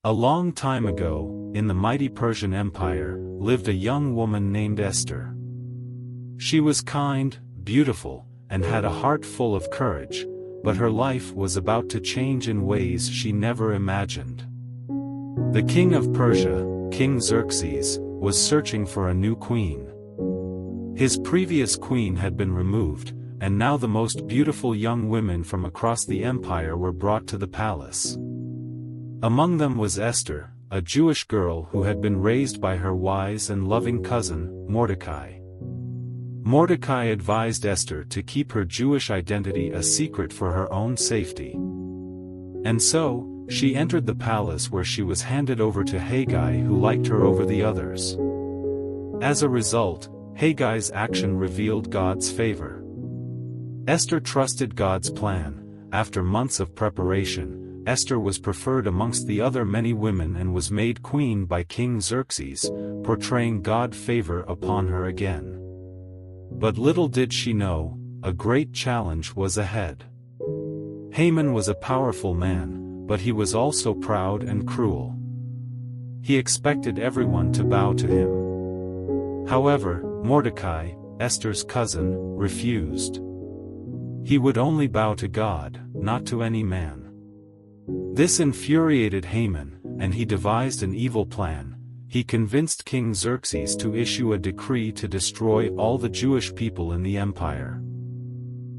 A long time ago, in the mighty Persian Empire, lived a young woman named Esther. She was kind, beautiful, and had a heart full of courage, but her life was about to change in ways she never imagined. The king of Persia, King Xerxes, was searching for a new queen. His previous queen had been removed, and now the most beautiful young women from across the empire were brought to the palace. Among them was Esther, a Jewish girl who had been raised by her wise and loving cousin, Mordecai. Mordecai advised Esther to keep her Jewish identity a secret for her own safety. And so, she entered the palace where she was handed over to Haggai, who liked her over the others. As a result, Haggai's action revealed God's favor. Esther trusted God's plan. After months of preparation, Esther was preferred amongst the other many women and was made queen by King Xerxes, portraying God's favor upon her again. But little did she know, a great challenge was ahead. Haman was a powerful man, but he was also proud and cruel. He expected everyone to bow to him. However, Mordecai, Esther's cousin, refused. He would only bow to God, not to any man. This infuriated Haman, and he devised an evil plan. He convinced King Xerxes to issue a decree to destroy all the Jewish people in the empire.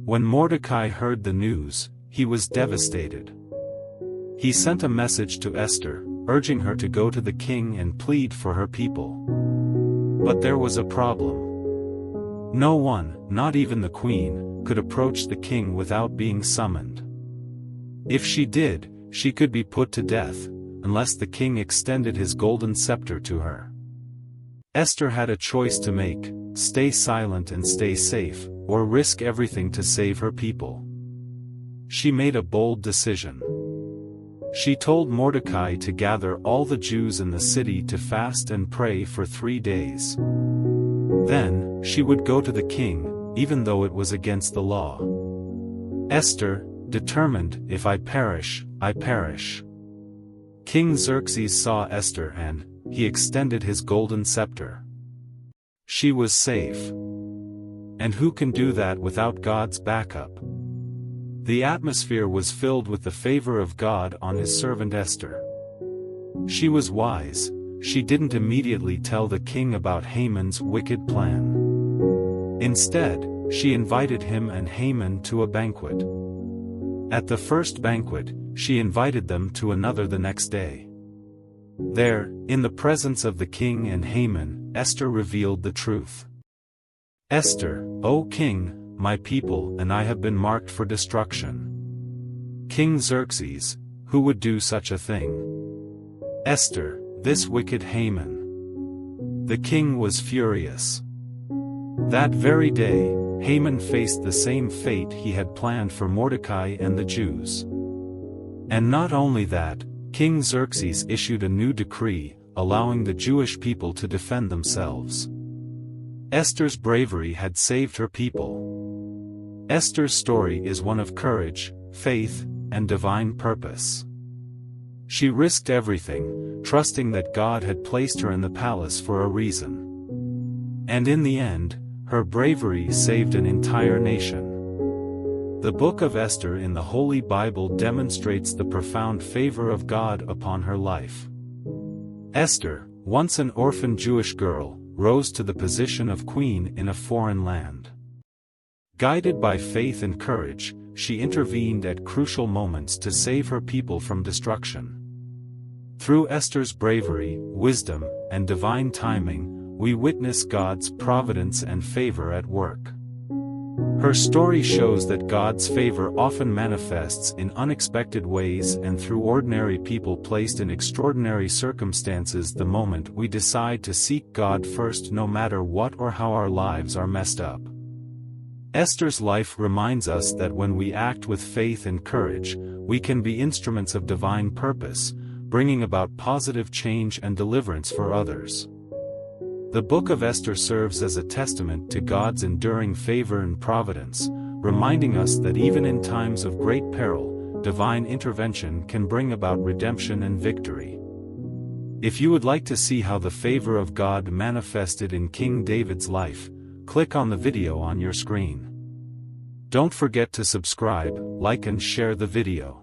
When Mordecai heard the news, he was devastated. He sent a message to Esther, urging her to go to the king and plead for her people. But there was a problem. No one, not even the queen, could approach the king without being summoned. If she did, she could be put to death, unless the king extended his golden scepter to her. Esther had a choice to make: stay silent and stay safe, or risk everything to save her people. She made a bold decision. She told Mordecai to gather all the Jews in the city to fast and pray for 3 days. Then, she would go to the king, even though it was against the law. Esther, determined, if I perish, I perish. King Xerxes saw Esther and he extended his golden scepter. She was safe. And who can do that without God's backup? The atmosphere was filled with the favor of God on his servant Esther. She was wise. She didn't immediately tell the king about Haman's wicked plan. Instead, she invited him and Haman to a banquet. At the first banquet, she invited them to another the next day. There, in the presence of the king and Haman, Esther revealed the truth. Esther, O king, my people and I have been marked for destruction. King Xerxes, who would do such a thing? Esther, this wicked Haman. The king was furious. That very day, Haman faced the same fate he had planned for Mordecai and the Jews. And not only that, King Xerxes issued a new decree, allowing the Jewish people to defend themselves. Esther's bravery had saved her people. Esther's story is one of courage, faith, and divine purpose. She risked everything, trusting that God had placed her in the palace for a reason. And in the end, her bravery saved an entire nation. The book of Esther in the Holy Bible demonstrates the profound favor of God upon her life. Esther, once an orphan Jewish girl, rose to the position of queen in a foreign land. Guided by faith and courage, she intervened at crucial moments to save her people from destruction. Through Esther's bravery, wisdom, and divine timing, we witness God's providence and favor at work. Her story shows that God's favor often manifests in unexpected ways and through ordinary people placed in extraordinary circumstances the moment we decide to seek God first, no matter what or how our lives are messed up. Esther's life reminds us that when we act with faith and courage, we can be instruments of divine purpose, bringing about positive change and deliverance for others. The book of Esther serves as a testament to God's enduring favor and providence, reminding us that even in times of great peril, divine intervention can bring about redemption and victory. If you would like to see how the favor of God manifested in King David's life, click on the video on your screen. Don't forget to subscribe, like and share the video.